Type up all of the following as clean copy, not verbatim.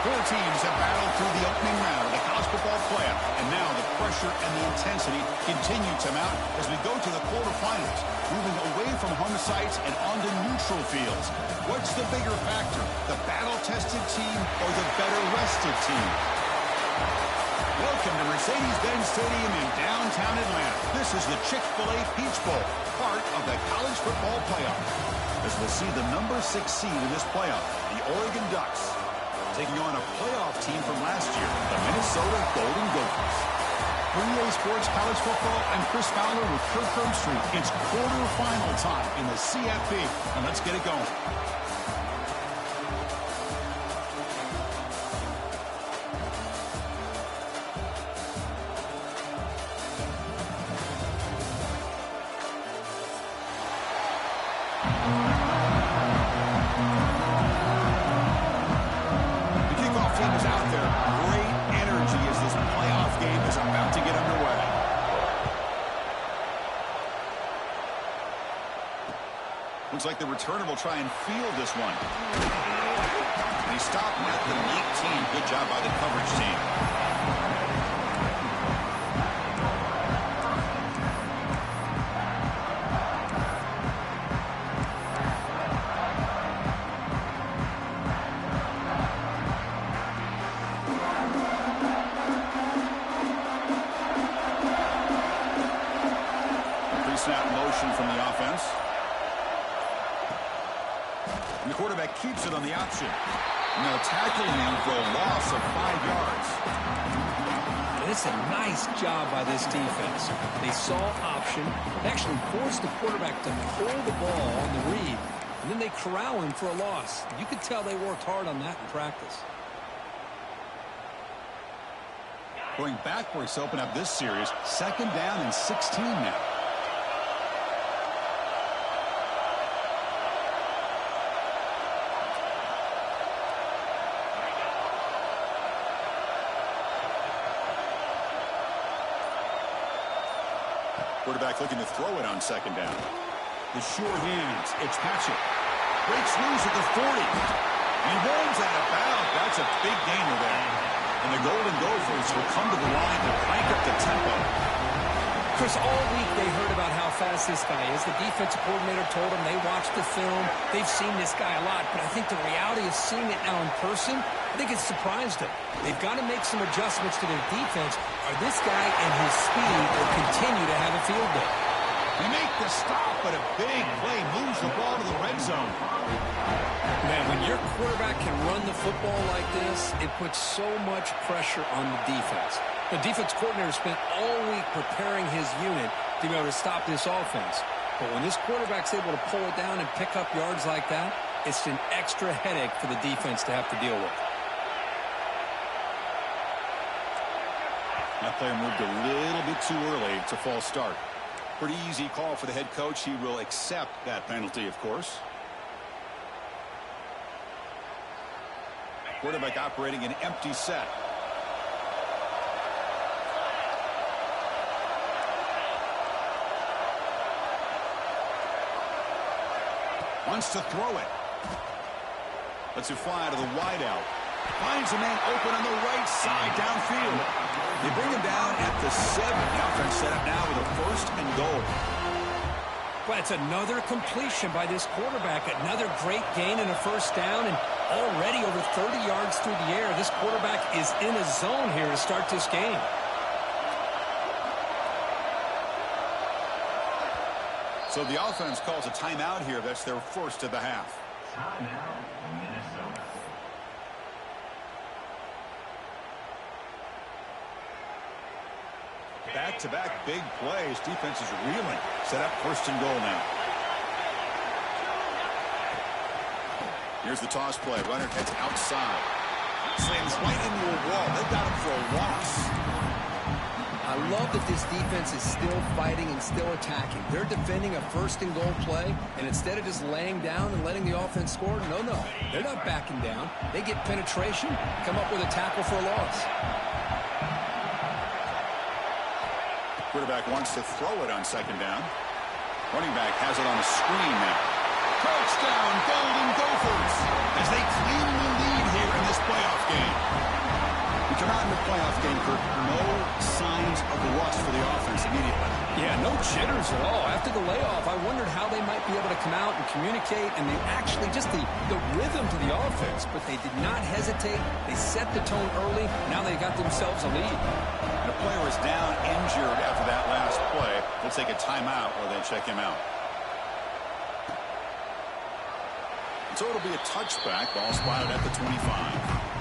Four teams have battled through the opening round of the college football playoff, and now the pressure and the intensity continue to mount as we go to the quarterfinals, moving away from home sites and onto neutral fields. What's the bigger factor, the battle-tested team or the better-rested team? Welcome to Mercedes-Benz Stadium in downtown Atlanta. This is the Chick-fil-A Peach Bowl, part of the college football playoff. As we'll see the number 6 seed in this playoff, the Oregon Ducks, taking on a playoff team from last year, the Minnesota Golden Gophers. For EA Sports College Football, I'm Chris Fowler with Kirk Herbstreit. It's quarterfinal time in the CFP, and let's get it going. Looks like the returner will try and field this one. And he stopped at the 19. Good job by the coverage team. Pre-snap motion from the offense. And the quarterback keeps it on the option. Now tackling him for a loss of 5 yards. And it's a nice job by this defense. They saw option, actually forced the quarterback to pull the ball on the read, and then they corral him for a loss. You could tell they worked hard on that in practice. Going backwards to open up this series, 2nd down and 16 now. Quarterback looking to throw it on 2nd down. The sure hands. It's Patchett. Breaks loose at the 40. He runs out of bounds. That's a big gainer there. And the Golden Gophers will come to the line to crank up the tempo. Chris, all week they heard about how fast this guy is. The defensive coordinator told them they watched the film. They've seen this guy a lot. But I think the reality of seeing it now in person, I think it's surprised them. They've got to make some adjustments to their defense, or this guy and his speed will continue to have a field day. They make the stop, but a big play moves the ball to the red zone. Man, when your quarterback can run the football like this, it puts so much pressure on the defense. The defense coordinator spent all week preparing his unit to be able to stop this offense. But when this quarterback's able to pull it down and pick up yards like that, it's an extra headache for the defense to have to deal with. That player moved a little bit too early to false start. Pretty easy call for the head coach. He will accept that penalty, of course. Quarterback operating an empty set. Wants to throw it. Lets it fly to the wideout. Finds a man open on the right side downfield. They bring him down at the 7. The offense set up now with a 1st and goal. Well, it's another completion by this quarterback. Another great gain and a 1st down, and already over 30 yards through the air. This quarterback is in a zone here to start this game. So the offense calls a timeout here. That's their 1st of the half. Timeout, Minnesota. Back-to-back big plays. Defense is reeling. Set up 1st and goal now. Here's the toss play. Runner heads outside. Slams right into a wall. They got him for a loss. I love that this defense is still fighting and still attacking. They're defending a 1st and goal play, and instead of just laying down and letting the offense score, no. They're not backing down. They get penetration, come up with a tackle for a loss. Quarterback wants to throw it on 2nd down. Running back has it on a screen now. Touchdown, Golden Gophers, as they claim the lead here in this playoff game. playoff game, Kirk, no signs of rust for the offense immediately. Yeah, no jitters at all. After the layoff, I wondered how they might be able to come out and communicate, and they actually just the rhythm to the offense, but they did not hesitate. They set the tone early. Now they got themselves a lead. The player is down injured after that last play. They'll take a timeout or they check him out. So it'll be a touchback. Ball spotted at the 25.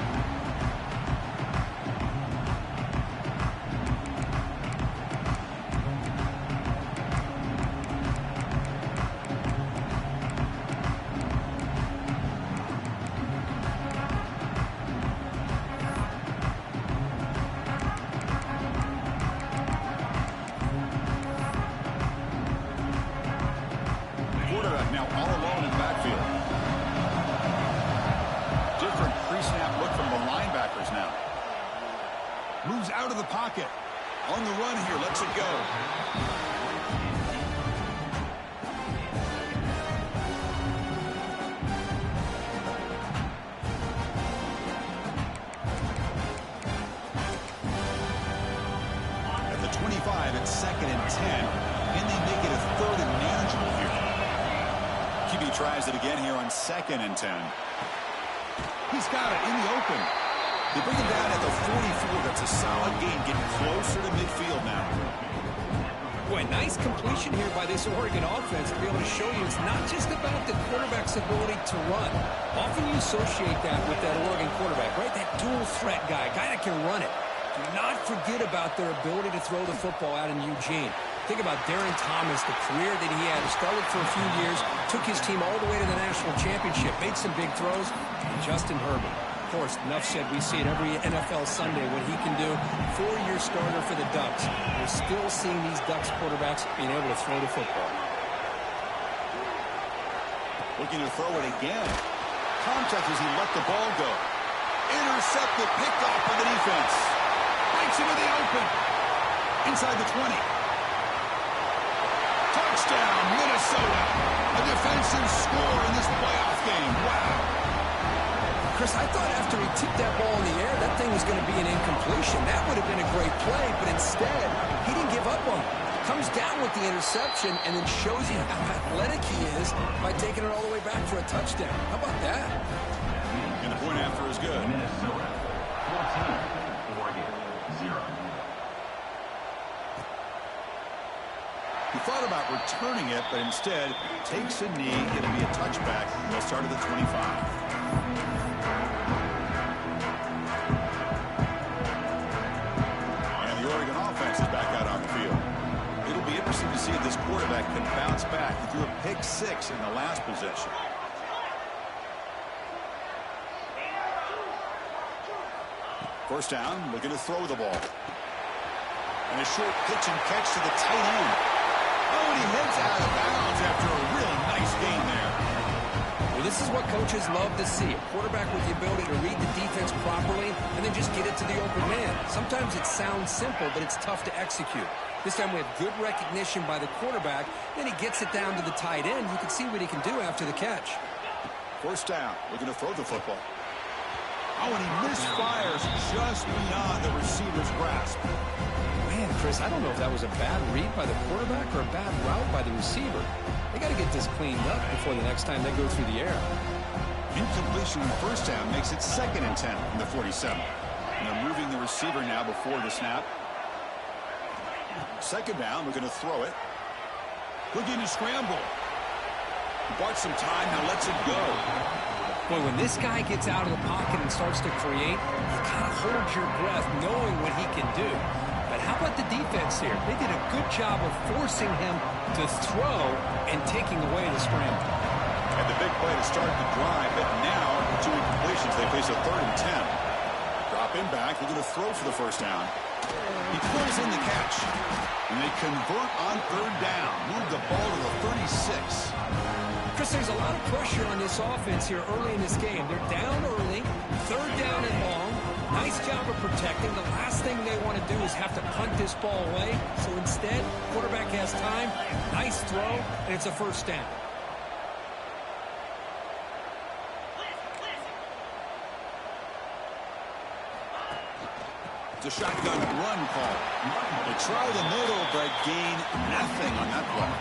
Quarterback now all alone in the backfield. Different pre-snap look from the linebackers now. Moves out of the pocket. On the run here, lets it go. At the 25, it's 2nd and 10, and they make it a 3rd and manageable here. QB tries it again here on 2nd and 10. He's got it in the open. They bring him down at the 44. That's a solid gain, getting closer to midfield now. Boy, nice completion here by this Oregon offense to be able to show you it's not just about the quarterback's ability to run. Often you associate that with that Oregon quarterback, right? That dual threat guy that can run it. Do not forget about their ability to throw the football out in Eugene. Think about Darren Thomas, the career that he had. He started for a few years, took his team all the way to the national championship, made some big throws. And Justin Herbert. Of course, enough said, we see it every NFL Sunday what he can do. 4-year starter for the Ducks. We're still seeing these Ducks quarterbacks being able to throw the football. Looking to throw it again. Contact as he let the ball go. Intercepted, picked off by the defense. Breaks into the open. Inside the 20. Touchdown, Minnesota. A defensive score in this playoff game. Wow. Chris, I thought after he tipped that ball in the air, that thing was going to be an incompletion. That would have been a great play, but instead, he didn't give up on it. Comes down with the interception and then shows you how athletic he is by taking it all the way back for a touchdown. How about that? And the point after is good. Minnesota 14, Oregon 0. He thought about returning it, but instead takes a knee. It'll be a touchback. They'll start at the 25. Offense is back out on the field. It'll be interesting to see if this quarterback can bounce back. He threw a pick 6 in the last possession. First down, looking to throw the ball. And a short pitch and catch to the tight end. Oh, and he heads out of bounds after a really nice gain there. Well, this is what coaches love to see. A quarterback with the ability to read the defense properly and then just get it to the open man. Sometimes it sounds simple, but it's tough to execute. This time we have good recognition by the quarterback. Then he gets it down to the tight end. You can see what he can do after the catch. First down, looking to throw the football. Oh, and he misfires just beyond the receiver's grasp. Man, Chris, I don't know if that was a bad read by the quarterback or a bad route by the receiver. They got to get this cleaned up before the next time they go through the air. Incompletion on first down makes it 2nd and 10 from the 47. And they're moving the receiver now before the snap. Second down, we're going to throw it. Looking to scramble. Bought some time, now lets it go. Boy, when this guy gets out of the pocket and starts to create, you kind of hold your breath knowing what he can do. But how about the defense here? They did a good job of forcing him to throw and taking away the scramble. And the big play to start the drive, but now, with 2 incompletions, they face a 3rd and 10. Drop him back, they're going to throw for the first down. He pulls in the catch, and they convert on 3rd down. Move the ball to the 36. Chris, there's a lot of pressure on this offense here early in this game. They're down early, 3rd down and long. Nice job of protecting. The last thing they want to do is have to punt this ball away. So instead, quarterback has time, nice throw, and it's a first down. It's a shotgun run call. They try the middle, but gain nothing on that play.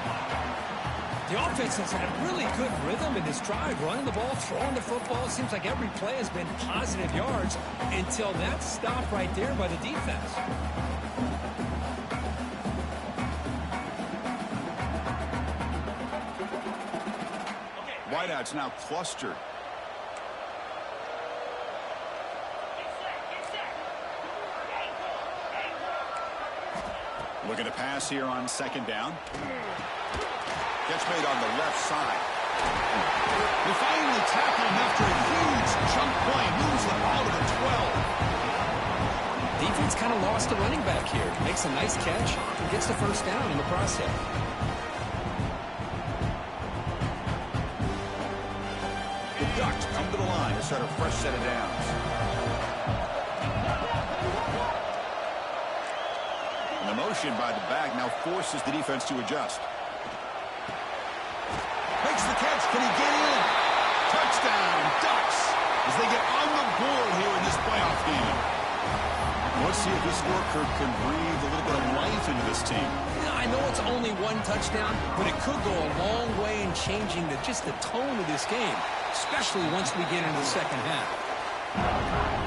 The offense has had really good rhythm in this drive, running the ball, throwing the football. Seems like every play has been positive yards until that stop right there by the defense. Wideouts now clustered. Looking to pass here on second down. Gets made on the left side. They finally tackle him after a huge chunk play. Moves them out of the 12. Defense kind of lost a running back here. Makes a nice catch and gets the first down in the process. The Ducks come to the line to start a fresh set of downs. And the motion by the back now forces the defense to adjust. Makes the catch. Can he get in? Touchdown, Ducks, as they get on the board here in this playoff game. Let's see if this scorecard can breathe a little bit of life into this team. Yeah, I know it's only one touchdown, but it could go a long way in changing just the tone of this game, especially once we get into the second half.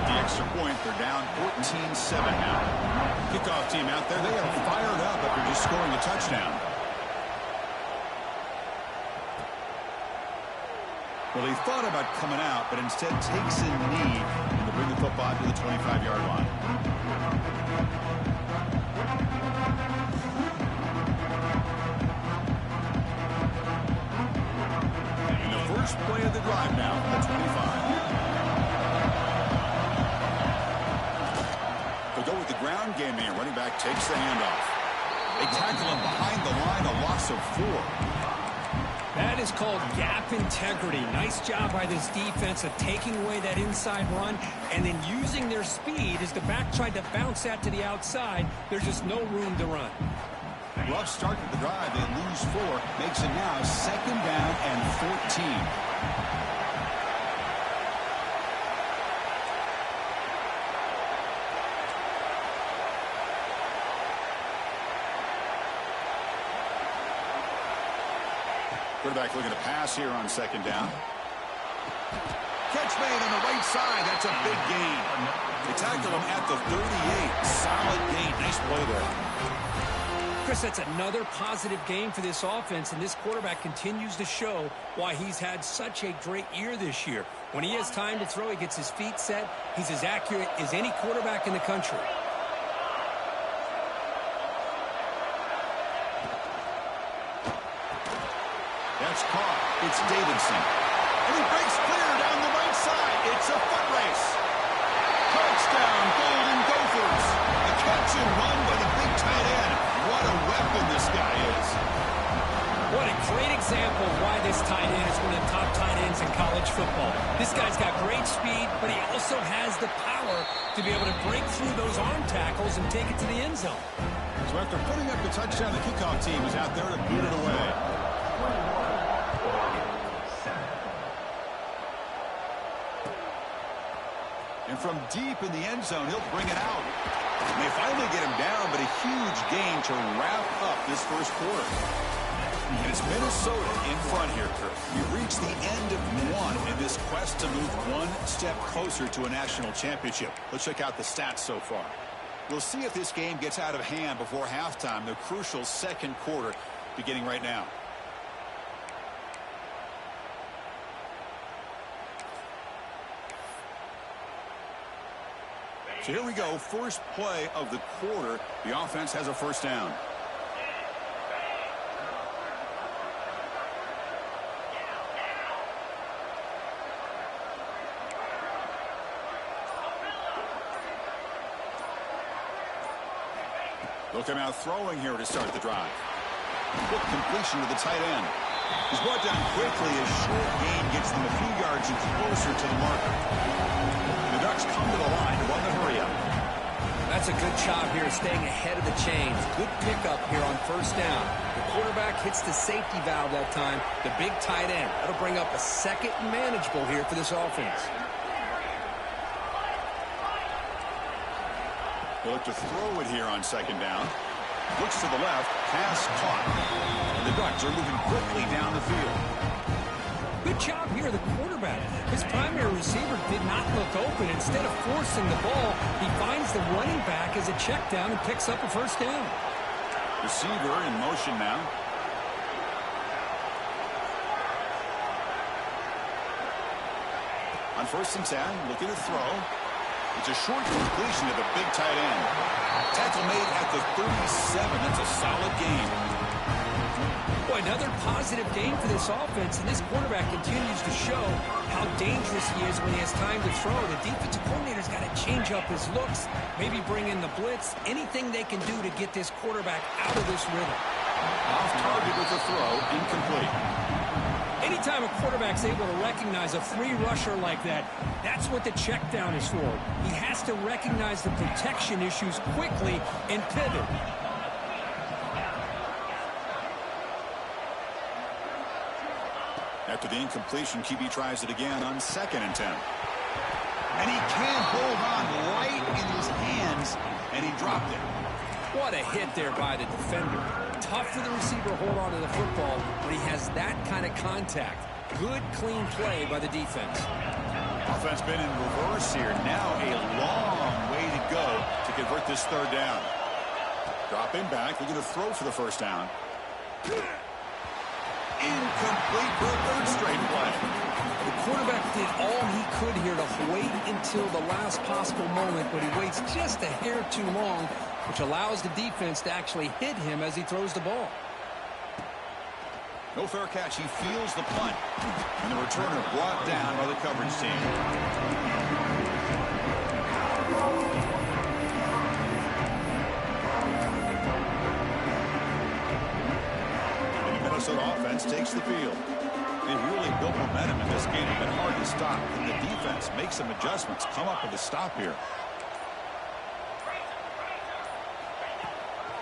The extra point, they're down 14-7 now. Kickoff team out there, they are fired up after just scoring a touchdown. Well, he thought about coming out, but instead takes a knee to bring the football to the 25-yard line. And the first play of the drive now, the 25. They'll go with the ground game here. Running back takes the handoff. They tackle him behind the line, a loss of 4. That is called gap integrity. Nice job by this defense of taking away that inside run and then using their speed as the back tried to bounce that to the outside. There's just no room to run. Rough start to the drive. They lose 4. Makes it now second down and 14. Quarterback looking to pass here on second down. Catch made on the right side. That's a big gain. They tackle him at the 38. Solid gain. Nice play there. Chris, that's another positive game for this offense, and this quarterback continues to show why he's had such a great year this year. When he has time to throw, he gets his feet set. He's as accurate as any quarterback in the country. That's caught. It's Davidson. And he breaks clear down the right side. It's a foot race. Touchdown, Golden Gophers. A catch and run by the big tight end. What a weapon this guy is. What a great example of why this tight end is one of the top tight ends in college football. This guy's got great speed, but he also has the power to be able to break through those arm tackles and take it to the end zone. So after putting up the touchdown, the kickoff team is out there to boot it away. And from deep in the end zone, he'll bring it out. And they finally get him down, but a huge gain to wrap up this first quarter. And it's Minnesota in front here, Kirk. We've reached the end of one in this quest to move one step closer to a national championship. Let's check out the stats so far. We'll see if this game gets out of hand before halftime, the crucial second quarter beginning right now. So here we go, first play of the quarter. The offense has a first down. They'll come out throwing here to start the drive. Quick completion to the tight end. He's brought down quickly as short gain gets them a few yards and closer to the marker. The Ducks come to the line to run the hurry up. That's a good job here staying ahead of the chains. Good pickup here on first down. The quarterback hits the safety valve that time. The big tight end. That'll bring up a second and manageable here for this offense. They look to throw it here on second down. Looks to the left, pass caught. And the Ducks are moving quickly down the field. Good job here, the quarterback. His primary receiver did not look open. Instead of forcing the ball, he finds the running back as a check down and picks up a first down. Receiver in motion now. On 1st and 10, looking to throw. It's a short completion to the big tight end. Tackle made at the 37. That's a solid gain. Boy, another positive game for this offense, and this quarterback continues to show how dangerous he is when he has time to throw. The defensive coordinator's got to change up his looks, maybe bring in the blitz, anything they can do to get this quarterback out of this rhythm. Off target with the throw, incomplete. Anytime a quarterback's able to recognize a free rusher like that, that's what the check down is for. He has to recognize the protection issues quickly and pivot. After the incompletion, QB tries it again on 2nd and 10. And he can't hold on right in his hands, and he dropped it. What a hit there by the defender. Tough for the receiver to hold on to the football when he has that kind of contact. Good, clean play by the defense. Offense been in reverse here. Now a long way to go to convert this 3rd down. Dropping back. They're going to throw for the 1st down. Incomplete for a 3rd straight play. The quarterback did all he could here to wait until the last possible moment, but he waits just a hair too long, which allows the defense to actually hit him as he throws the ball. No fair catch. He feels the punt. And the returner brought down by the coverage team. And the Minnesota offense takes the field. They really built momentum in this game. It's been hard to stop. And the defense makes some adjustments. Come up with a stop here.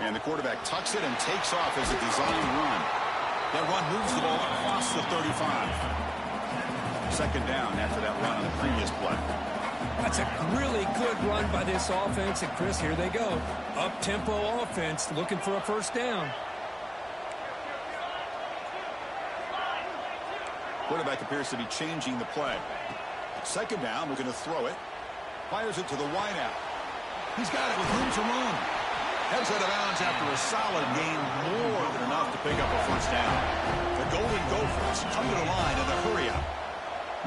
And the quarterback tucks it and takes off as a design run. That run moves the ball across the 35. 2nd down after that run on the previous play. That's a really good run by this offense. And, Chris, here they go. Up-tempo offense looking for a 1st down. Quarterback appears to be changing the play. 2nd down, we're going to throw it. Fires it to the wideout. He's got it with room to run. Heads out of bounds after a solid gain, more than enough to pick up a 1st down. The Golden Gophers come to the line in the hurry up.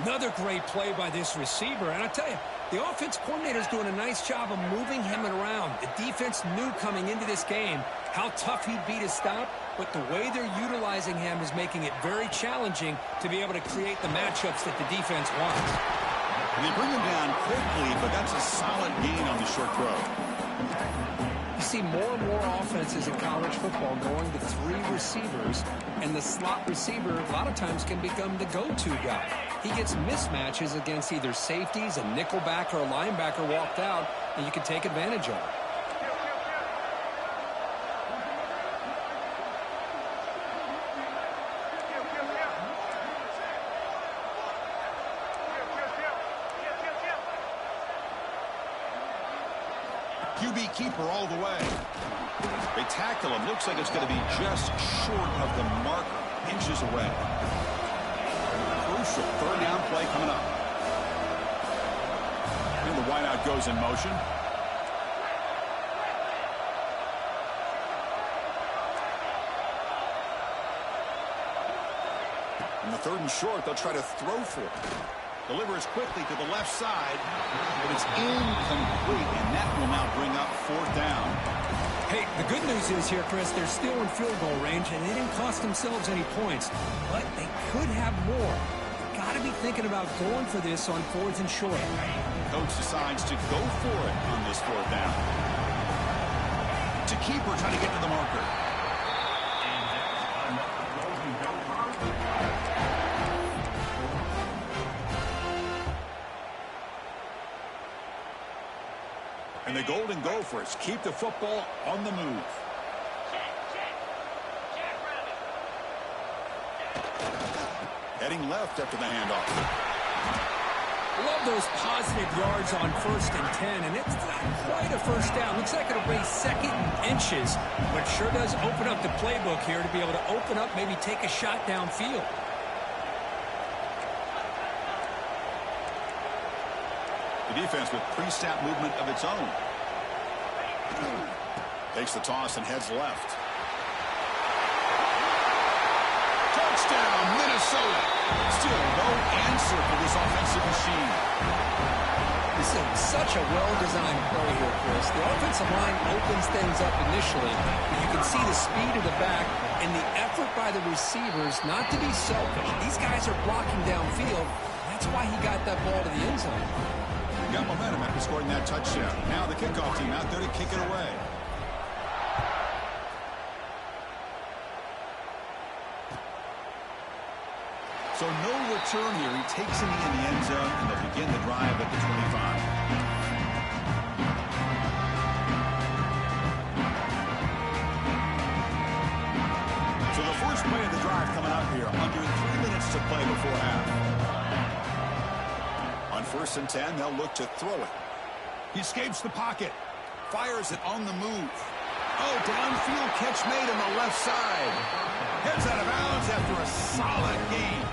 Another great play by this receiver. And I tell you, the offense coordinator is doing a nice job of moving him around. The defense knew coming into this game how tough he'd be to stop, but the way they're utilizing him is making it very challenging to be able to create the matchups that the defense wants. And they bring him down quickly, but that's a solid gain on the short throw. You see more and more offenses in college football going to 3 receivers, and the slot receiver a lot of times can become the go-to guy. He gets mismatches against either safeties, a nickelback, or a linebacker walked out, and you can take advantage of it. QB keeper all the way. They tackle him. Looks like it's going to be just short of the marker. Inches away. Crucial 3rd down play coming up. And the wideout goes in motion. And the 3rd and short, they'll try to throw for it. Delivers quickly to the left side, but it's incomplete, and that will now bring up 4th down. Hey, the good news is here, Chris, they're still in field goal range, and they didn't cost themselves any points, but they could have more. Got to be thinking about going for this on 4th and short. Coach decides to go for it on this 4th down. To keeper, trying to get to the marker. And the Golden Gophers keep the football on the move. Heading left after the handoff. Love those positive yards on 1st and 10, and it's not quite a first down. Looks like it'll be 2nd and inches, but sure does open up the playbook here to be able to open up, maybe take a shot downfield. The defense with pre-snap movement of its own. Takes the toss and heads left. Touchdown, Minnesota. Still no answer for this offensive machine. This is such a well-designed play here, Chris. The offensive line opens things up initially. You can see the speed of the back and the effort by the receivers not to be selfish. These guys are blocking downfield. That's why he got that ball to the end zone. Got momentum after scoring that touchdown. Now the kickoff team out there to kick it away. So no return here. He takes it in the end zone, and they'll begin the drive at the 25. So the first play of the drive coming up here. Under 3 minutes to play before half. On 1st and 10, they'll look to throw it. He escapes the pocket. Fires it on the move. Oh, downfield catch made on the left side. Heads out of bounds after a solid gain.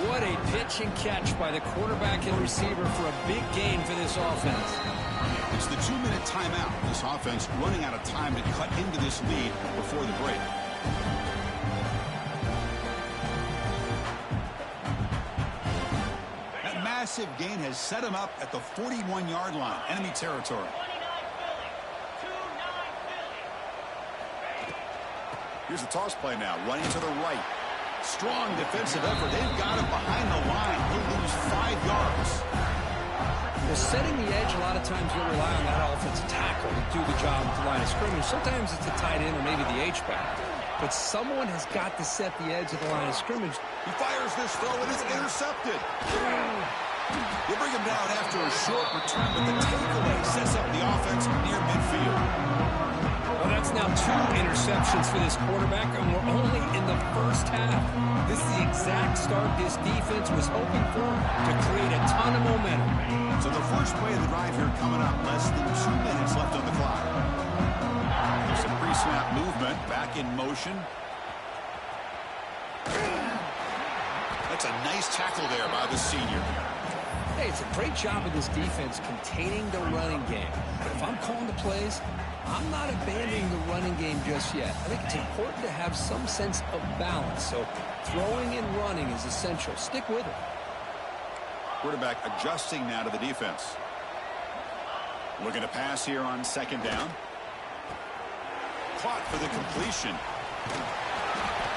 What a pitch and catch by the quarterback and receiver for a big gain for this offense. It's the 2-minute timeout. This offense running out of time to cut into this lead before the break. That massive gain has set him up at the 41-yard line, enemy territory. Here's the toss play now, running to the right. Strong defensive effort. They've got him behind the line. He'll lose 5 yards. Well, setting the edge, a lot of times you'll rely on that offensive tackle to do the job at the line of scrimmage. Sometimes it's the tight end or maybe the H-back. But someone has got to set the edge of the line of scrimmage. He fires this throw, and it's intercepted. They bring him down after a short return, but the takeaway sets up the offense near midfield. Well, that's now 2 interceptions for this quarterback, and we're only in the first half. This is the exact start this defense was hoping for to create a ton of momentum. So the first play of the drive here coming up, less than 2 minutes left on the clock. There's some pre-snap movement, back in motion. That's a nice tackle there by the senior. Hey, it's a great job of this defense containing the running game. But if I'm calling the plays, I'm not abandoning the running game just yet. I think it's important to have some sense of balance. So throwing and running is essential. Stick with it. Quarterback adjusting now to the defense. Looking to pass here on 2nd down. Caught for the completion.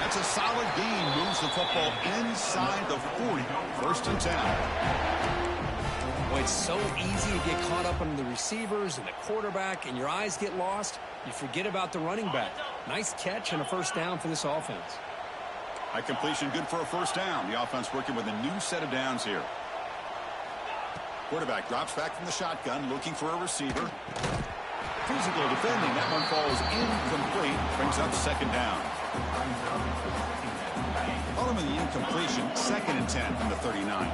That's a solid gain. Moves the football inside the 40. 1st and 10. Well, it's so easy to get caught up on the receivers and the quarterback, and your eyes get lost. You forget about the running back. Nice catch and a 1st down for this offense. High completion, good for a 1st down. The offense working with a new set of downs here. Quarterback drops back from the shotgun, looking for a receiver. Physical defending. That one falls incomplete. Brings up 2nd down. Following the incompletion, 2nd and 10 from the 39.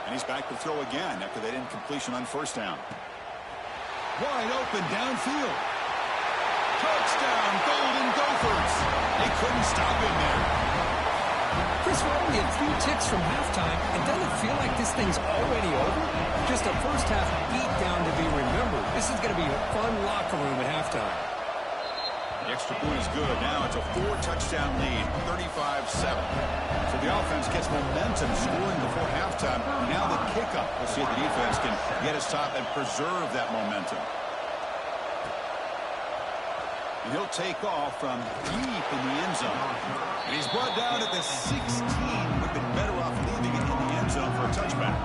And he's back to throw again after that incompletion on 1st down. Wide open downfield. Touchdown, Golden Gophers. They couldn't stop him there. Chris, we're only a few ticks from halftime, and doesn't it feel like this thing's already over? Just a first half beatdown to be remembered. This is going to be a fun locker room at halftime. The extra point is good. Now it's a 4-touchdown lead, 35-7. So the offense gets momentum scoring before halftime. Now the kickoff. We'll see if the defense can get a stop and preserve that momentum. And he'll take off from deep in the end zone. And he's brought down at the 16. Would have been better off leaving it in the end zone for a touchback.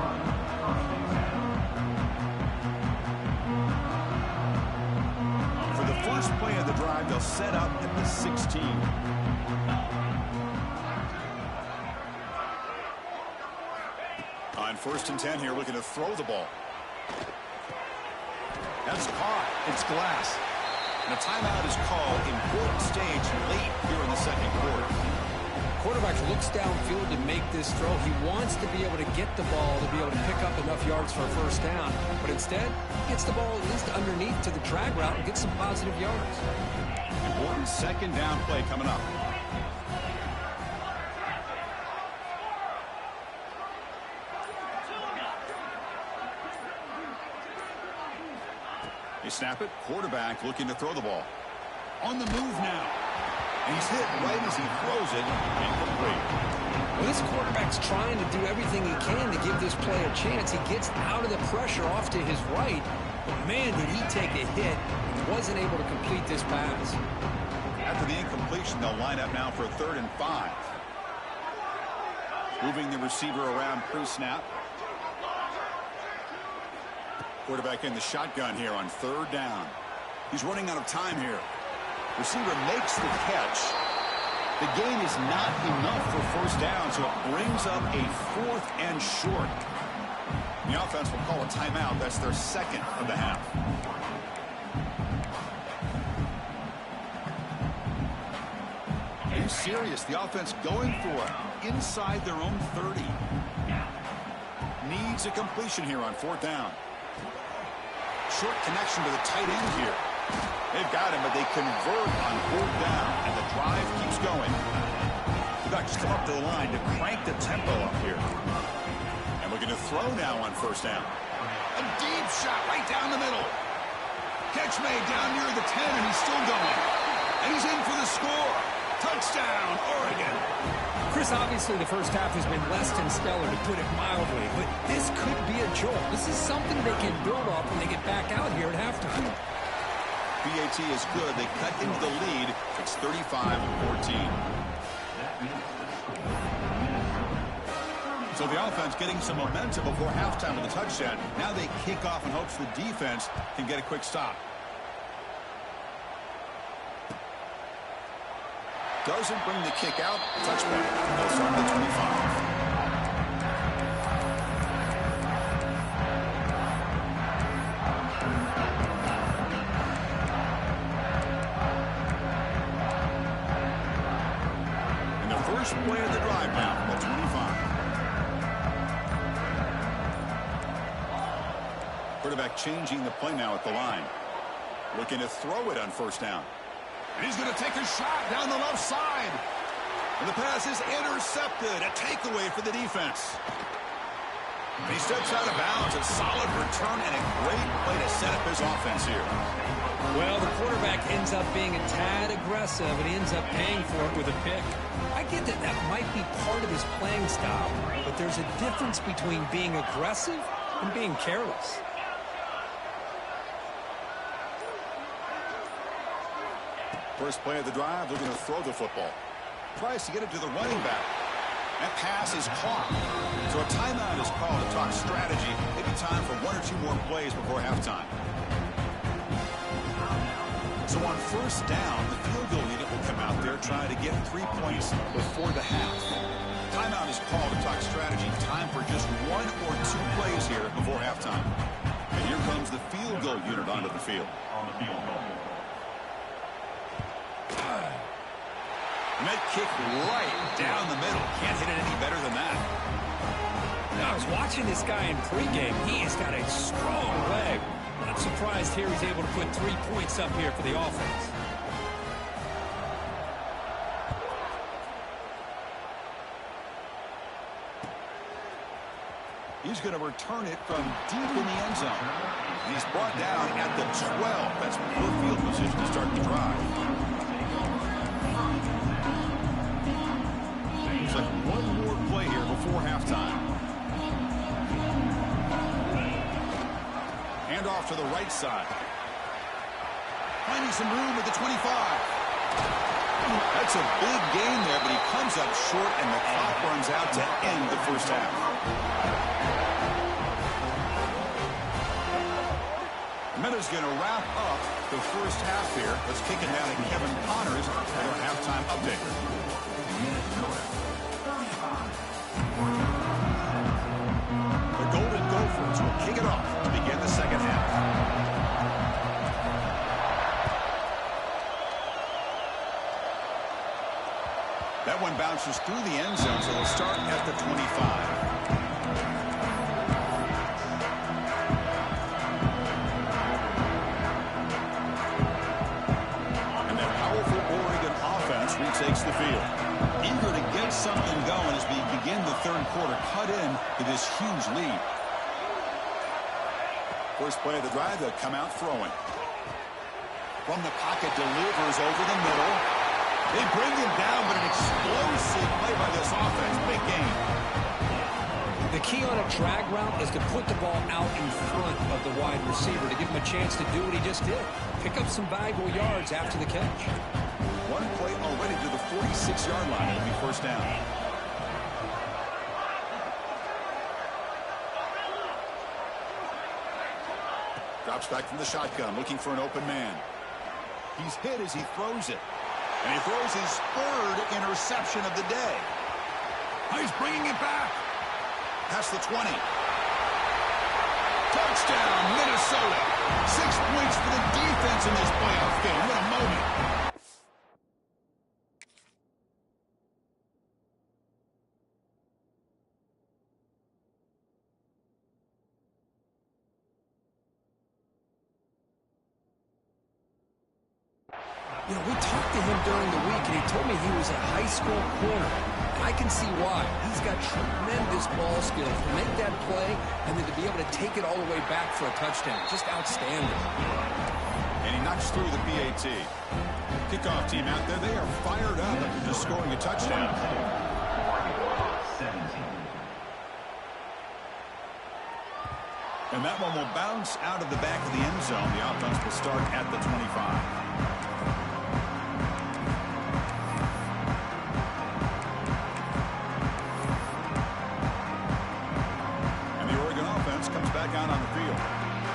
For the first play of the drive, they'll set up at the 16. On 1st and 10 here, looking to throw the ball. That's caught. It's Glass. And a timeout is called. Important stage late here in the second quarter. Quarterback looks downfield to make this throw. He wants to be able to get the ball to be able to pick up enough yards for a first down. But instead, he gets the ball at least underneath to the drag route and gets some positive yards. Important second down play coming up. They snap it. Quarterback looking to throw the ball. On the move now. And he's hit right as he throws it. Incomplete. Well, this quarterback's trying to do everything he can to give this play a chance. He gets out of the pressure off to his right. But, man, did he take a hit and wasn't able to complete this pass. After the incompletion, they'll line up now for a 3rd and 5. Moving the receiver around pre-snap. Quarterback in the shotgun here on 3rd down. He's running out of time here. Receiver makes the catch. The gain is not enough for first down, so it brings up a 4th and short. The offense will call a timeout. That's their second of the half. Are you serious? The offense going for it inside their own 30. Needs a completion here on 4th down. Short connection to the tight end here. They've got him, but they convert on 4th down, and the drive keeps going. The Ducks come up to the line to crank the tempo up here. And we're going to throw now on 1st down. A deep shot right down the middle. Catch made down near the 10, and he's still going. And he's in for the score. Touchdown, Oregon. Chris, obviously the first half has been less than stellar, to put it mildly, but this could be a jolt. This is something they can build off when they get back out here at halftime. BAT is good. They cut into the lead. It's 35-14. So the offense getting some momentum before halftime with a touchdown. Now they kick off in hopes the defense can get a quick stop. Doesn't bring the kick out. Touchback. They'll start at the 25. First play of the drive now from the 25. Quarterback changing the play now at the line. Looking to throw it on 1st down. And he's going to take a shot down the left side. And the pass is intercepted. A takeaway for the defense. And he steps out of bounds. A solid return and a great play to set up his offense here. Well, the quarterback ends up being a tad aggressive, and he ends up paying for it with a pick. I get that that might be part of his playing style, but there's a difference between being aggressive and being careless. First play of the drive, they're going to throw the football. Tries to get it to the running back. That pass is caught. So a timeout is called to talk strategy. Maybe time for 1 or 2 more plays before halftime. So on 1st down, the field goal unit will come out there trying to get 3 points before the half. Timeout is called to talk strategy. Time for just 1 or 2 plays here before halftime. And here comes the field goal unit onto the field. On the field goal. And that kick right down the middle. Can't hit it any better than that. Now, I was watching this guy in pregame. He has got a strong leg. Not surprised here he's able to put 3 points up here for the offense. He's going to return it from deep in the end zone. He's brought down at the 12. That's poor field position to start the drive. Looks like 1 more play here before halftime. Hand off to the right side. Finding some room at the 25. That's a big gain there, but he comes up short, and the clock runs out to end the first half. Minutes going to wrap up the first half here. Let's kick it down to Kevin Connors for our halftime update. The Golden Gophers will kick it off to begin the second half. That one bounces through the end zone, so they'll start at the 25. Takes the field. Eager to get something going as we begin the third quarter, cut in to this huge lead. First play of the drive, they'll come out throwing. From the pocket, delivers over the middle. They bring him down, but an explosive play by this offense. Big game. The key on a drag route is to put the ball out in front of the wide receiver to give him a chance to do what he just did. Pick up some valuable yards after the catch. One play already to the 46-yard line. It'll be first down. Drops back from the shotgun, looking for an open man. He's hit as he throws it. And he throws his third interception of the day. He's bringing it back. Past the 20. Touchdown, Minnesota. 6 points for the defense in this playoff game. What a moment. You know, we talked to him during the week, and he told me he was a high school corner. And I can see why. He's got tremendous ball skills to make that play and then to be able to take it all the way back for a touchdown. Just outstanding. And he knocks through the PAT. Kickoff team out there, they are fired up after just scoring a touchdown. 17. And that one will bounce out of the back of the end zone. The offense will start at the 25. Out on the field.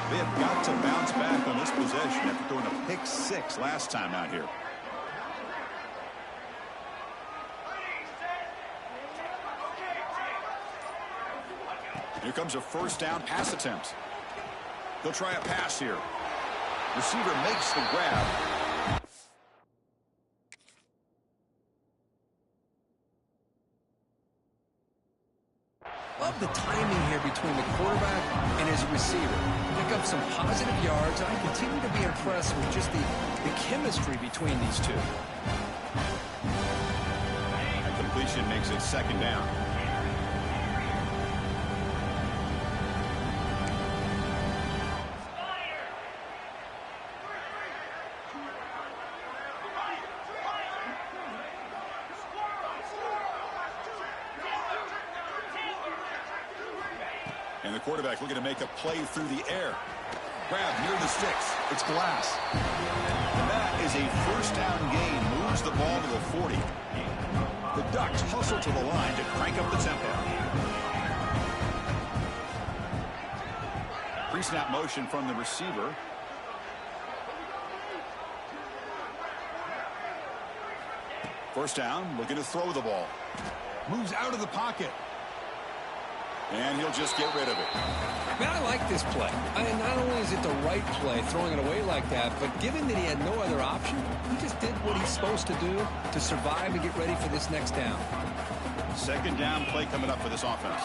They have got to bounce back on this possession after throwing a pick 6 last time out here. Here comes a first down pass attempt. They'll try a pass here. Receiver makes the grab. Love the timing here between the quarterback and his receiver. Pick up some positive yards, and I continue to be impressed with just the chemistry between these two. That completion makes it second down. And the quarterback looking to make a play through the air. Grab near the sticks. It's Glass. And that is a first down gain. Moves the ball to the 40. The Ducks hustle to the line to crank up the tempo. Pre-snap motion from the receiver. First down, looking to throw the ball. Moves out of the pocket. And he'll just get rid of it. Man, I like this play. Not only is it the right play, throwing it away like that, but given that he had no other option, he just did what he's supposed to do to survive and get ready for this next down. Second down play coming up for this offense.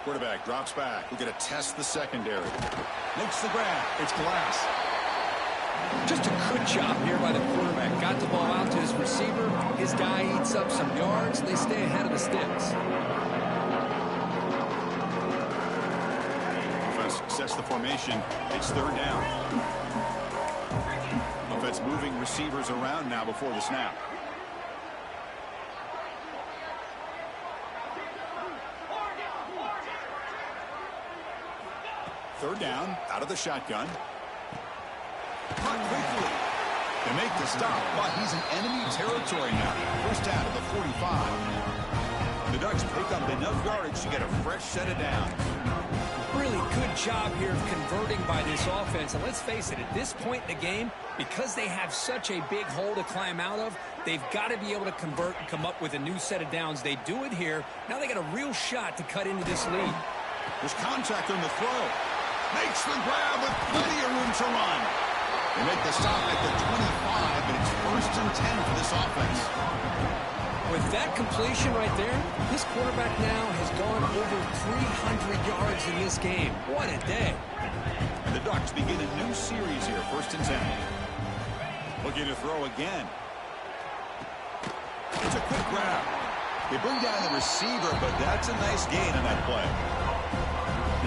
Quarterback drops back. We're going to test the secondary. Makes the grab. It's Glass. Just a good job here by the quarterback. Got the ball out to his receiver. His guy eats up some yards. They stay ahead of the sticks. Offense sets the formation. It's third down. Offense moving receivers around now before the snap. Third down, out of the shotgun. Caught quickly. They make the stop, but he's in enemy territory now. First down to the 45. The Ducks pick up enough yardage to get a fresh set of downs. Really good job here of converting by this offense. And let's face it, at this point in the game, because they have such a big hole to climb out of, they've got to be able to convert and come up with a new set of downs. They do it here. Now they got a real shot to cut into this lead. There's contact on the throw. Makes the grab with plenty of room to run. They make the stop at the 25, and it's 1st and 10 for this offense. With that completion right there, this quarterback now has gone over 300 yards in this game. What a day. And the Ducks begin a new series here, 1st and 10. Looking to throw again. It's a quick grab. They bring down the receiver, but that's a nice gain on that play.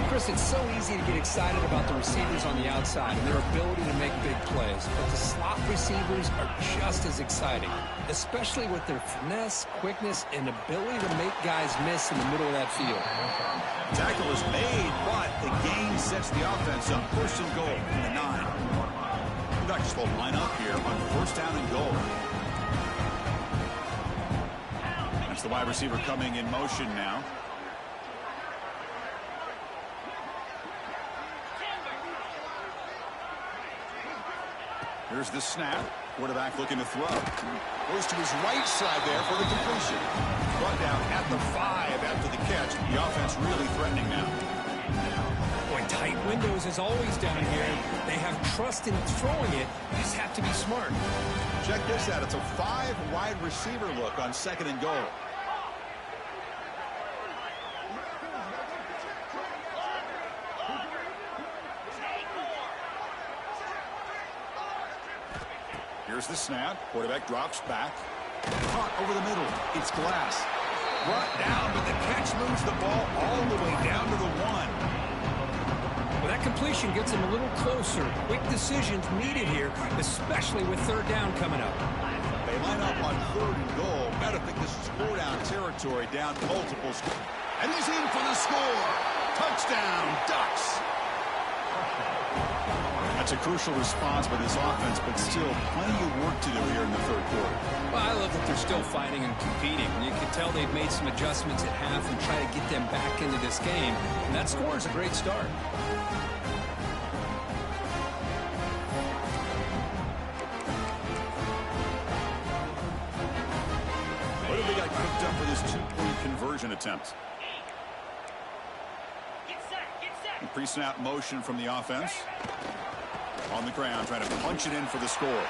Chris, it's so easy to get excited about the receivers on the outside and their ability to make big plays. But the slot receivers are just as exciting, especially with their finesse, quickness, and ability to make guys miss in the middle of that field. Tackle is made, but the gain sets the offense up. 1st and goal from the 9. The Ducks will line up here on 1st down and goal. That's the wide receiver coming in motion now. Here's the snap. Quarterback looking to throw. Goes to his right side there for the completion. Brought down at the 5 after the catch. The offense really threatening now. Boy, tight windows as always down here. They have trust in throwing it. You just have to be smart. Check this out. It's a 5 wide receiver look on 2nd and goal. Here's the snap. Quarterback drops back. Caught over the middle. It's Glass. Brought down, but the catch moves the ball all the way down to the 1. Well, that completion gets him a little closer. Quick decisions needed here, especially with 3rd down coming up. They line up on 3rd and goal. Gotta think this is 4-down territory, down multiples. And he's in for the score. Touchdown, Ducks. That's a crucial response by this offense, but still plenty of work to do here in the 3rd quarter. Well, I love that they're still fighting and competing. You can tell they've made some adjustments at half and try to get them back into this game. And that score is a great start. What have they got cooked up for this 2-point conversion attempt? Pre-snap motion from the offense. On the ground, trying to punch it in for the score.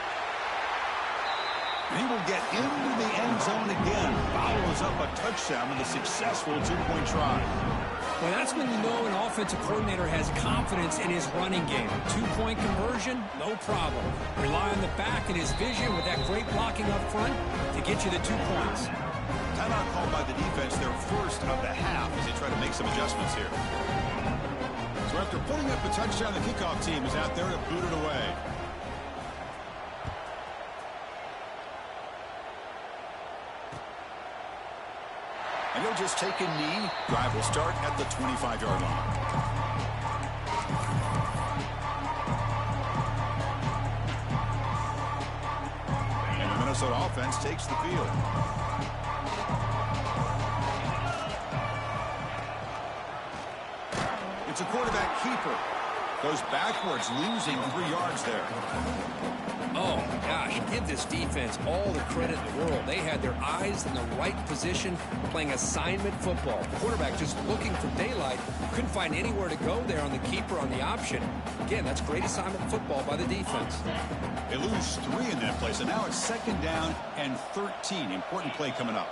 He will get into the end zone again. Follows up a touchdown with a successful 2-point try. Well, that's when you know an offensive coordinator has confidence in his running game. 2-point conversion, no problem. Rely on the back and his vision with that great blocking up front to get you the 2 points. Timeout called by the defense, their 1st of the half as they try to make some adjustments here. So after putting up a touchdown, the kickoff team is out there to boot it away. And he'll just take a knee. Drive will start at the 25-yard line. And the Minnesota offense takes the field. It's a quarterback keeper. Goes backwards, losing 3 yards there. Oh, my gosh. Give this defense all the credit in the world. They had their eyes in the right position, playing assignment football. The quarterback just looking for daylight. Couldn't find anywhere to go there on the keeper on the option. Again, that's great assignment football by the defense. They lose 3 in that place, and now it's 2nd down and 13. Important play coming up.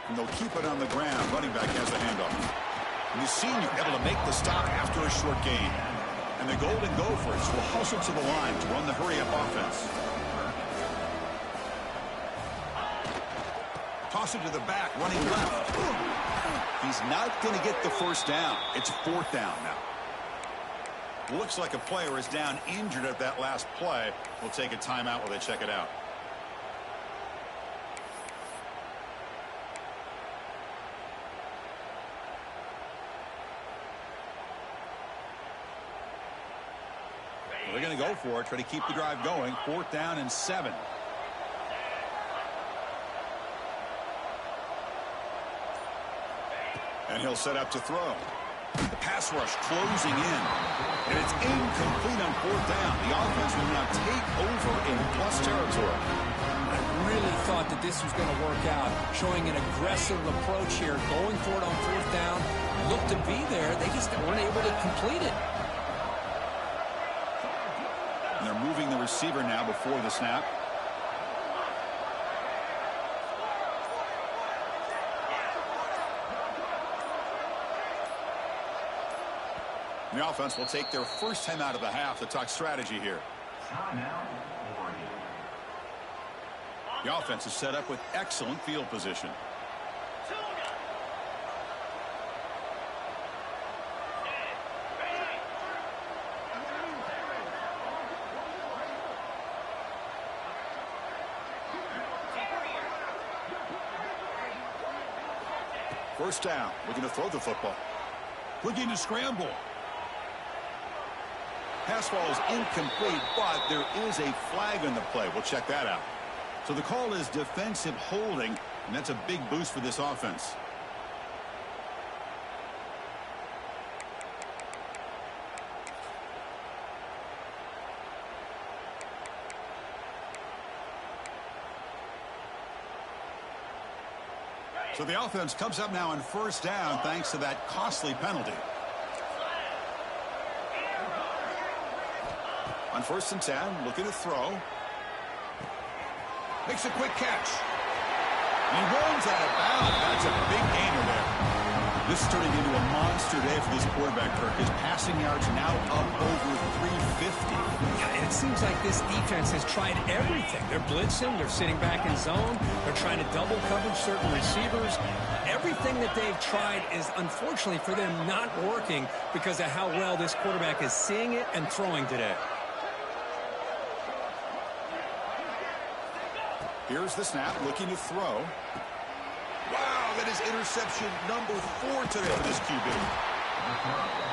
And they'll keep it on the ground. Running back has the handoff. And the senior able to make the stop after a short gain. And the Golden Gophers will hustle to the line to run the hurry-up offense. Toss it to the back, running left. He's not going to get the 1st down. It's 4th down now. Looks like a player is down injured at that last play. We'll take a timeout while they check it out. They're going to go for it, try to keep the drive going. 4th down and 7. And he'll set up to throw. The pass rush closing in. And it's incomplete on fourth down. The offense will now take over in plus territory. I really thought that this was going to work out, showing an aggressive approach here, going for it on fourth down. Looked to be there. They just weren't able to complete it. And they're moving the receiver now before the snap. The offense will take their first time out of the half to talk strategy here. Timeout, Oregon. The offense is set up with excellent field position. First down, looking to throw the football. Looking to scramble. Pass ball is incomplete, but there is a flag on the play. We'll check that out. So the call is defensive holding, and that's a big boost for this offense. So the offense comes up now on first down thanks to that costly penalty. On first and 10, looking to throw. Makes a quick catch. And he runs out of bounds. That's a big gainer there. This is turning into a monster day for this quarterback, Kirk. His passing yards now up over 350. Yeah, and it seems like this defense has tried everything. They're blitzing. They're sitting back in zone. They're trying to double cover certain receivers. Everything that they've tried is, unfortunately for them, not working because of how well this quarterback is seeing it and throwing today. Here's the snap, looking to throw. Wow, that is interception number 4 today for this QB.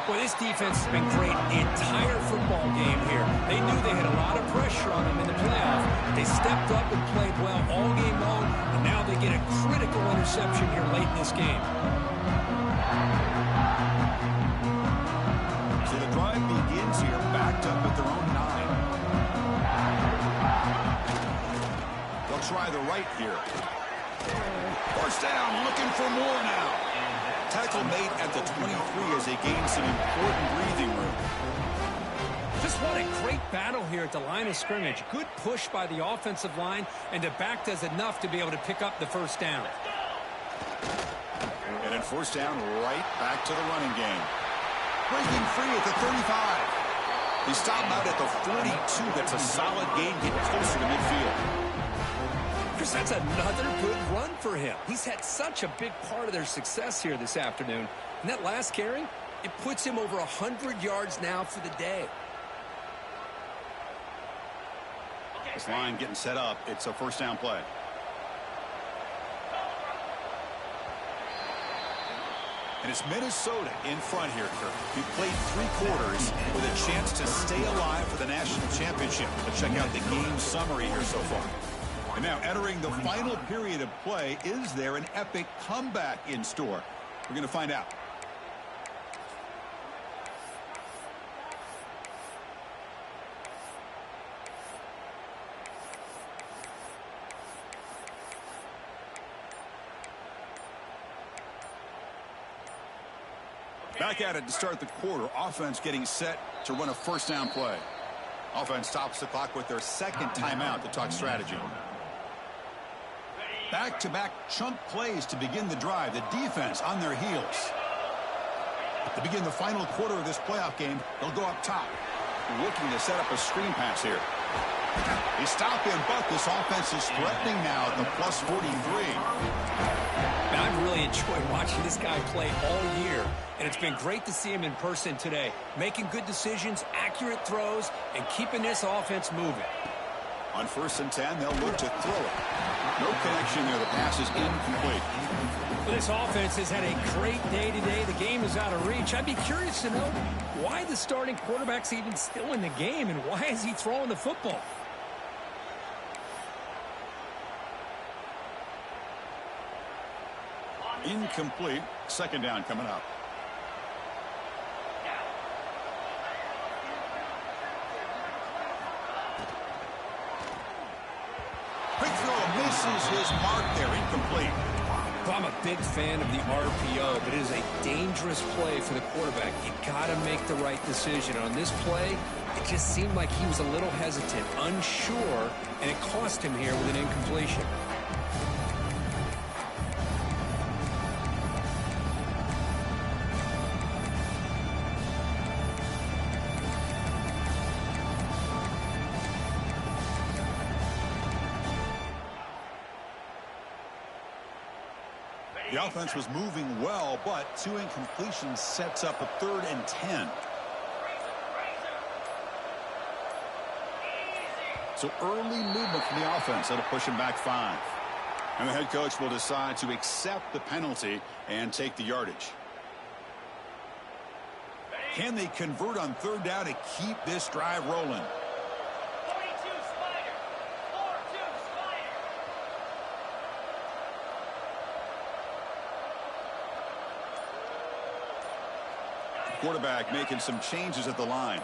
Well, this defense has been great the entire football game here. They knew they had a lot of pressure on them in the playoff. They stepped up and played well all game long, and now they get a critical interception here late in this game. So the drive begins here, backed up at their own 9. They'll try the right here. First down, looking for more now. Tackle made at the 23 as they gain some important breathing room. Just what a great battle here at the line of scrimmage. Good push by the offensive line, and the back does enough to be able to pick up the first down. And then first down, right back to the running game. Breaking free at the 35. He stopped out at the 42. That's a solid gain, getting closer to midfield. Chris, that's another good run for him. He's had such a big part of their success here this afternoon. And that last carry, it puts him over 100 yards now for the day. This line getting set up. It's a first down play. And it's Minnesota in front here, Kirk. We played 3 quarters with a chance to stay alive for the national championship. Let's check out the game summary here so far. And now entering the final period of play, is there an epic comeback in store? We're going to find out. Back at it to start the quarter. Offense getting set to run a first down play. Offense stops the clock with their second timeout to talk strategy. Back-to-back chunk plays to begin the drive. The defense on their heels. To begin the final quarter of this playoff game, they'll go up top. Looking to set up a screen pass here. They stop him, but this offense is threatening now at the plus 43. Man, I've really enjoyed watching this guy play all year, and it's been great to see him in person today. Making good decisions, accurate throws, and keeping this offense moving. On first and 10, they'll look to throw it. No connection there. The pass is incomplete. Well, this offense has had a great day today. The game is out of reach. I'd be curious to know why the starting quarterback's even still in the game, and why is he throwing the football? Incomplete. Second down coming up. Quick throw misses his mark there. Incomplete. I'm a big fan of the RPO, but it is a dangerous play for the quarterback. You got to make the right decision. On this play, it just seemed like he was a little hesitant, unsure, and it cost him here with an incompletion. The offense was moving well, but 2 incompletions sets up a 3rd and 10. So early movement from the offense. That'll push him back 5. And the head coach will decide to accept the penalty and take the yardage. Can they convert on 3rd down to keep this drive rolling? Quarterback making some changes at the line.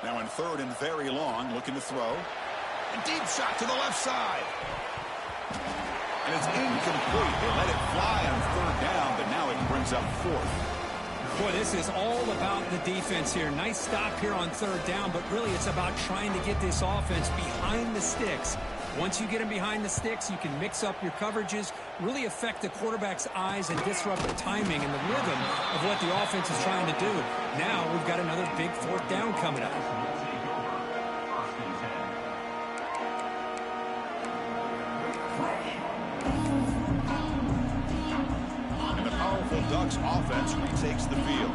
Now in 3rd and very long, looking to throw. A deep shot to the left side. And it's incomplete. They let it fly on 3rd down, but now it brings up 4th. Boy, this is all about the defense here. Nice stop here on 3rd down, but really it's about trying to get this offense behind the sticks. Once you get them behind the sticks, you can mix up your coverages, really affect the quarterback's eyes and disrupt the timing and the rhythm of what the offense is trying to do. Now we've got another big 4th down coming up. And the powerful Ducks offense retakes the field.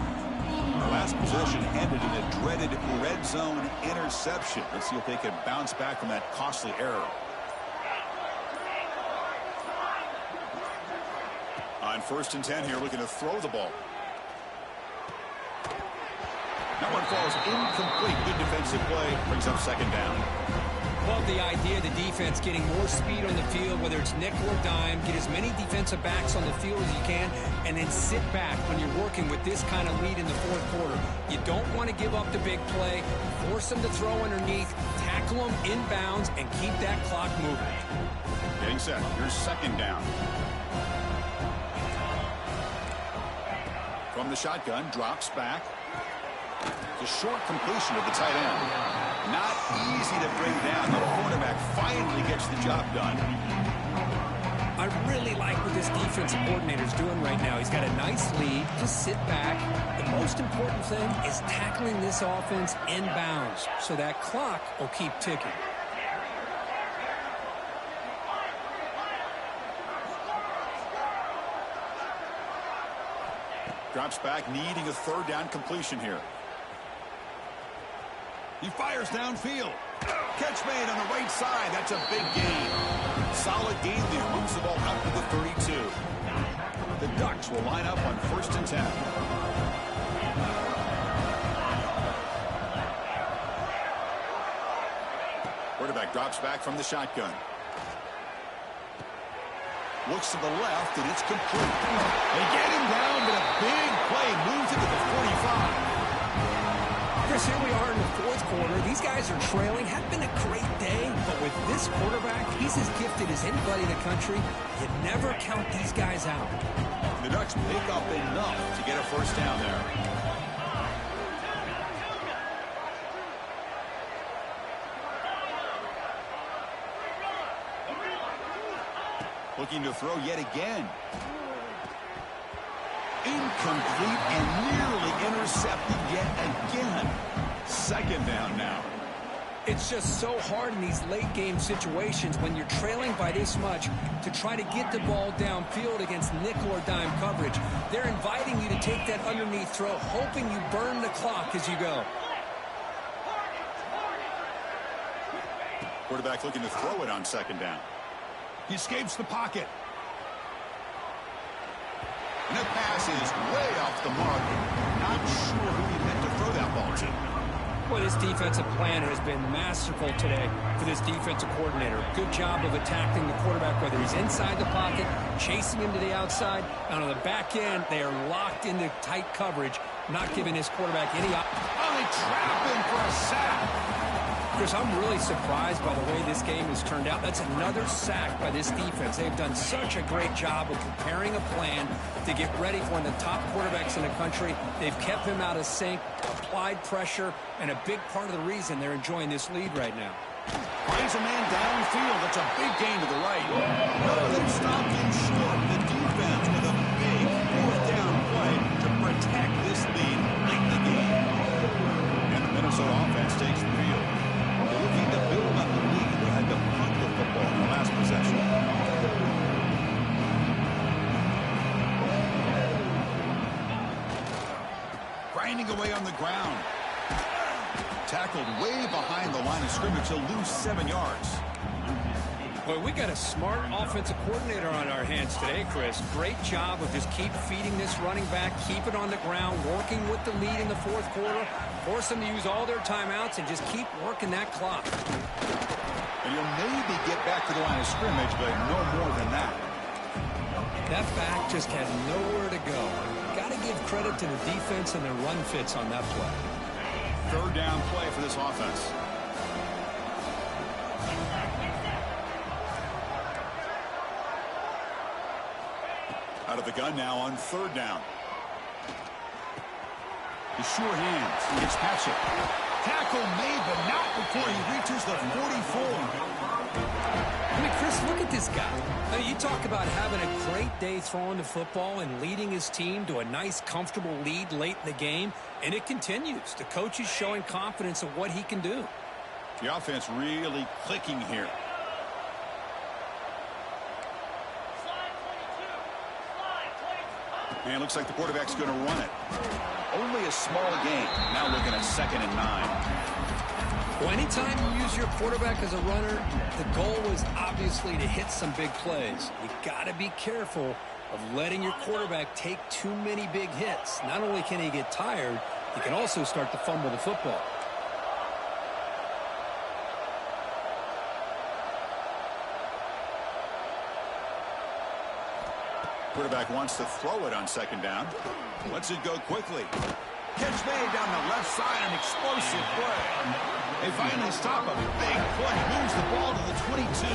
The last possession ended in a dreaded red zone interception. Let's see if they can bounce back from that costly error. On 1st and 10 here, looking to throw the ball. That one falls incomplete. Good defensive play. Brings up 2nd down. Love the idea of the defense getting more speed on the field, whether it's nickel or dime. Get as many defensive backs on the field as you can, and then sit back when you're working with this kind of lead in the 4th quarter. You don't want to give up the big play. Force them to throw underneath, tackle them inbounds, and keep that clock moving. Getting set. Here's 2nd down. From the shotgun, drops back. It's a short completion of the tight end. Not easy to bring down. The quarterback finally gets the job done. I really like what this defensive coordinator is doing right now. He's got a nice lead. Just sit back. The most important thing is tackling this offense inbounds so that clock will keep ticking. Drops back, needing a 3rd down completion here. He fires downfield. Catch made on the right side. That's a big gain. Solid gain there. Moves the ball up to the 32. The Ducks will line up on 1st and 10. Quarterback drops back from the shotgun. Looks to the left, and it's complete. They get him down, but a big play moves it to the 45. Chris, here we are in the 4th quarter. These guys are trailing. Hadn't been a great day, but with this quarterback, he's as gifted as anybody in the country. You never count these guys out. The Ducks pick up enough to get a 1st down there. Looking to throw yet again. Incomplete and nearly intercepted yet again. 2nd down now. It's just so hard in these late game situations when you're trailing by this much to try to get the ball downfield against nickel or dime coverage. They're inviting you to take that underneath throw, hoping you burn the clock as you go. Quarterback looking to throw it on 2nd down. He escapes the pocket. And that pass is way off the mark. Not sure who he meant to throw that ball to. Well, this defensive plan has been masterful today for this defensive coordinator. Good job of attacking the quarterback, whether he's inside the pocket, chasing him to the outside. And on the back end, they are locked into tight coverage, not giving his quarterback any they trap him for a sack. Chris, I'm really surprised by the way this game has turned out. That's another sack by this defense. They've done such a great job of preparing a plan to get ready for one of the top quarterbacks in the country. They've kept him out of sync, applied pressure, and a big part of the reason they're enjoying this lead right now. Finds a man downfield. That's a big gain to the right. No, they stopped him short. The defense with a big fourth down play to protect this lead late in the game. And the Minnesota offense takes the field. They're looking to build on the lead. They had to punt the football in the last possession. Grinding away on the ground. Tackled way behind the line of scrimmage. He'll lose 7 yards. Boy, we got a smart offensive coordinator on our hands today, Chris. Great job of just keep feeding this running back, keep it on the ground, working with the lead in the fourth quarter, force them to use all their timeouts, and just keep working that clock. And you'll maybe get back to the line of scrimmage, but no more than that. That back just had nowhere to go. Got to give credit to the defense and their run fits on that play. Third down play for this offense. Out of the gun now on third down. The sure hands. He gets past it. Tackle made, but not before he reaches the 44. I mean, Chris, look at this guy. I mean, you talk about having a great day throwing the football and leading his team to a nice, comfortable lead late in the game, and it continues. The coach is showing confidence of what he can do. The offense really clicking here. And it looks like the quarterback's going to run it. Only a small gain. Now looking at 2nd and 9. Well, anytime you use your quarterback as a runner, the goal is obviously to hit some big plays. You got to be careful of letting your quarterback take too many big hits. Not only can he get tired, he can also start to fumble the football. Quarterback wants to throw it on 2nd down. Lets it go quickly. Catch made down the left side, an explosive play. They finally stop a big play. Moves the ball to the 22.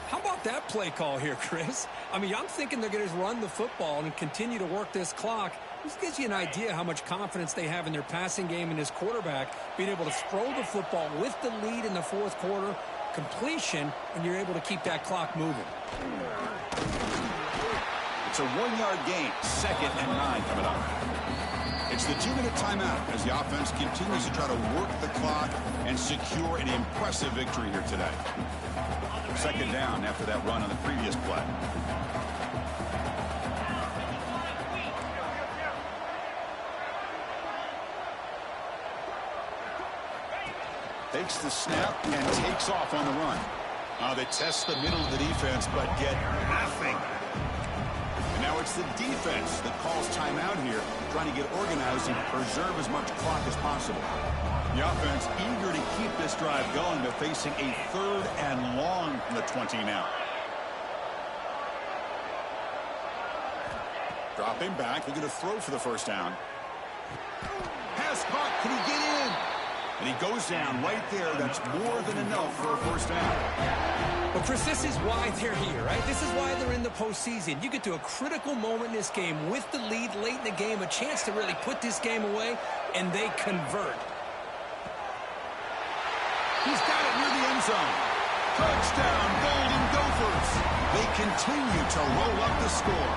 How about that play call here, Chris? I mean, I'm thinking they're going to run the football and continue to work this clock. This gives you an idea how much confidence they have in their passing game and this quarterback being able to throw the football with the lead in the fourth quarter, completion, and you're able to keep that clock moving. It's a 1-yard gain. 2nd and 9 coming up. It's the 2-minute timeout as the offense continues to try to work the clock and secure an impressive victory here today. 2nd down after that run on the previous play. Takes the snap and takes off on the run. They test the middle of the defense, but get nothing. And now it's the defense that calls timeout here, trying to get organized and preserve as much clock as possible. The offense eager to keep this drive going, but facing a 3rd and long from the 20 now. Dropping back, looking to throw for the first down. Pass caught, can he get in? And he goes down right there. That's more than enough for a first down. Well, Chris, this is why they're here, right? This is why they're in the postseason. You get to a critical moment in this game with the lead late in the game, a chance to really put this game away, and they convert. He's got it near the end zone. Touchdown, Golden Gophers. They continue to roll up the score.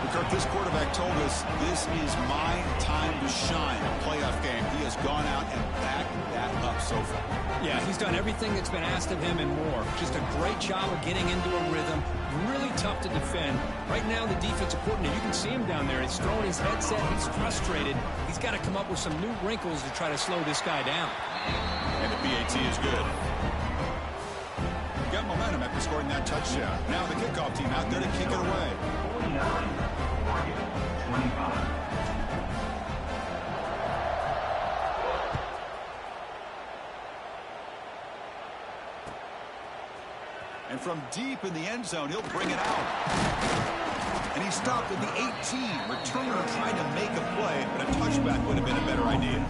Kirk, this quarterback told us this is my time to shine. A playoff game. He has gone out and backed that up so far. Yeah, he's done everything that's been asked of him and more. Just a great job of getting into a rhythm. Really tough to defend. Right now, the defensive coordinator, you can see him down there. He's throwing his headset. He's frustrated. He's got to come up with some new wrinkles to try to slow this guy down. And the PAT is good. Got momentum after scoring that touchdown. Now the kickoff team out there to kick it away. 49, 25. from deep in the end zone. He'll bring it out. And he stopped at the 18. Returner trying to make a play, but a touchback would have been a better idea.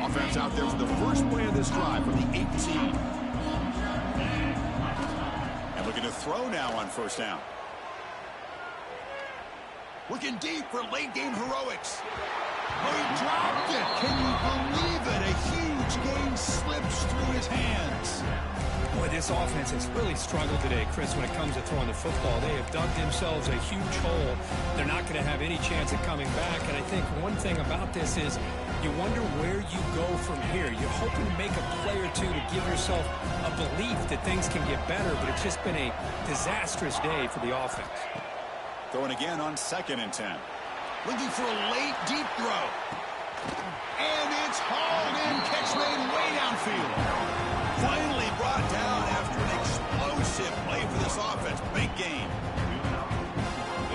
Offense out there for the first play of this drive from the 18. And looking to throw now on first down. Looking deep for late-game heroics. Oh, he dropped it. Can you believe it? A huge gain slips through his hands. Boy, this offense has really struggled today, Chris, when it comes to throwing the football. They have dug themselves a huge hole. They're not going to have any chance of coming back. And I think one thing about this is you wonder where you go from here. You're hoping to make a play or two to give yourself a belief that things can get better, but it's just been a disastrous day for the offense. Throwing again on 2nd and 10. Looking for a late, deep throw. And it's hauled in. Catch made way downfield. Finally brought down after an explosive play for this offense. Big game.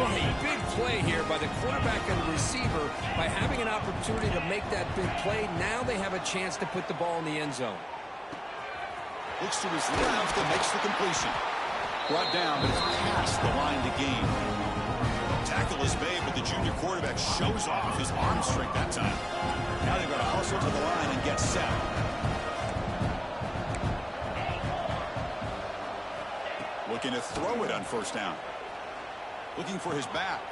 Well, a big play here by the quarterback and the receiver. By having an opportunity to make that big play, now they have a chance to put the ball in the end zone. Looks to his left and makes the completion. Brought down, but it's past the line to gain. Tackle is made, but the junior quarterback shows off his arm strength that time. Now they've got to hustle to the line and get set. Looking to throw it on first down. Looking for his back.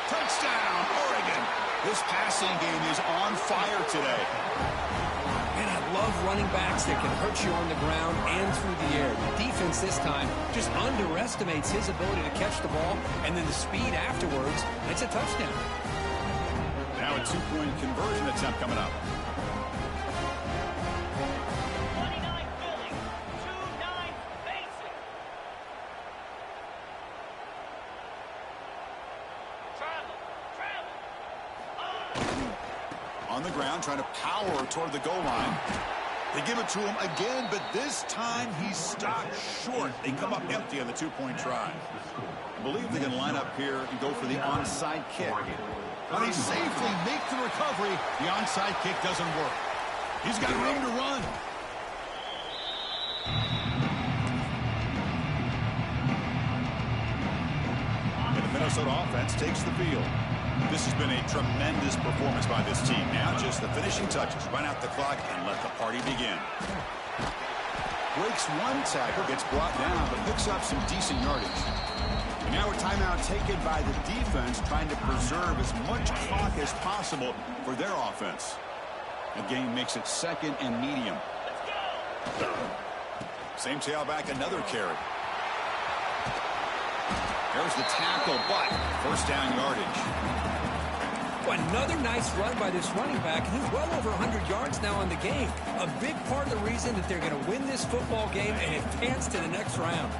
Touchdown, Oregon. This passing game is on fire today. And I love running backs that can hurt you on the ground and through the air. The defense this time just underestimates his ability to catch the ball, and then the speed afterwards. It's a touchdown. Now a two-point conversion attempt coming up. 29 Philly, 2-9 basic. Travel. On the ground, trying to power toward the goal line. They give it to him again, but this time he's stopped short. They come up empty on the two-point try. I believe they can line up here and go for the onside kick. But they safely make the recovery. The onside kick doesn't work. He's got room to run. And the Minnesota offense takes the field. This has been a tremendous performance by this team. Now just the finishing touches. Run out the clock and let the party begin. Breaks one tackle, gets brought down, but picks up some decent yardage. And now a timeout taken by the defense, trying to preserve as much clock as possible for their offense. The game makes it 2nd and medium. Same tailback, another carry. There's the tackle, but first down yardage. Another nice run by this running back, and he's well over 100 yards now in the game. A big part of the reason that they're going to win this football game and advance to the next round.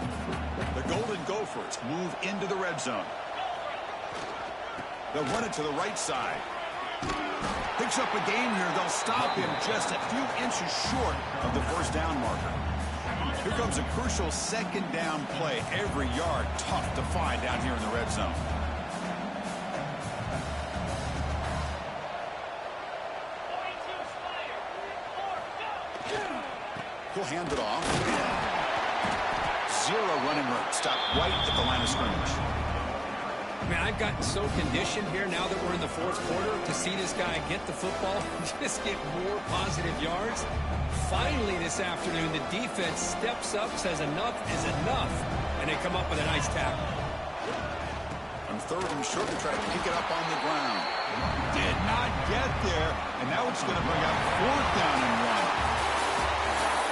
The Golden Gophers move into the red zone. They'll run it to the right side. Picks up a gain here. They'll stop him just a few inches short of the first down marker. Here comes a crucial 2nd down play. Every yard tough to find down here in the red zone. He'll hand it off. Zero running room. Stop right at the line of scrimmage. Man, I've gotten so conditioned here now that we're in the 4th quarter to see this guy get the football and just get more positive yards. Finally this afternoon, the defense steps up, says enough is enough, and they come up with a nice tackle. On 3rd and short, to try to pick it up on the ground. Did not get there, and now it's going to bring up 4th down and 1.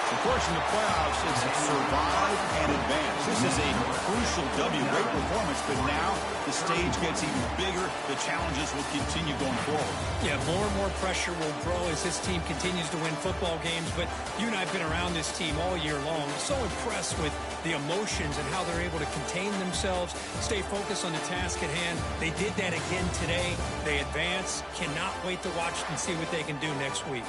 Of course, in the playoffs, it's survive and advance. This is a crucial W. Great performance, but now the stage gets even bigger. The challenges will continue going forward. Yeah, more and more pressure will grow as this team continues to win football games. But you and I have been around this team all year long. So impressed with the emotions and how they're able to contain themselves, stay focused on the task at hand. They did that again today. They advance. Cannot wait to watch and see what they can do next week.